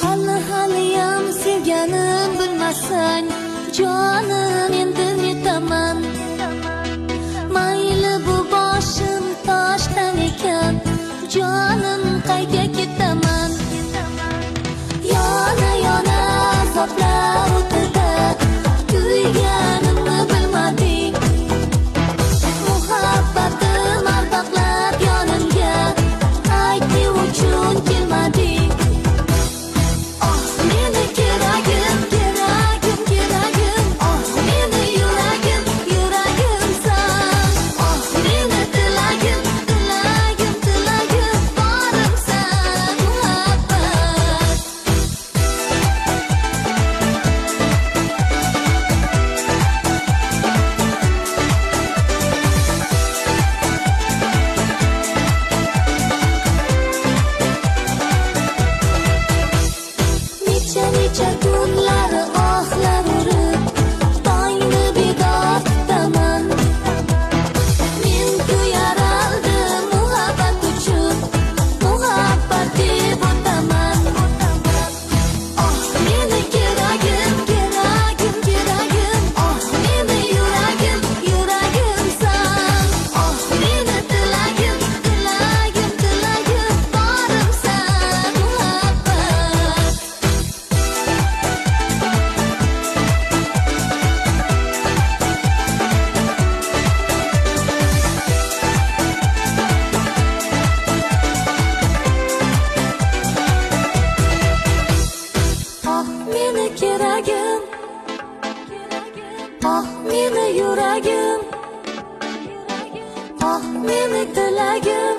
Haliyam sevganim bilmasang, jonim endi netaman. Mayli bu boshim toshdan ekan, jonim qayga ketaman. Yona azoblar o'tida kuyganimni bilmading. Muhabbatim aldoqlab yonimga qaytib uchun kelmading. Meni keragim, meni yuragimsan. Meni tilagim, borimsan muhabbat. Necha kunlar ohlar urib, tongni bedor tutaman. Men kuyar aldim muhabbat uchun, muhabbat deb o'taman. Meni keragim, meni yuragimsan. Meni tilagim, borimsan muhabbat. Meni keragim, meni yuragim, meni tilagim.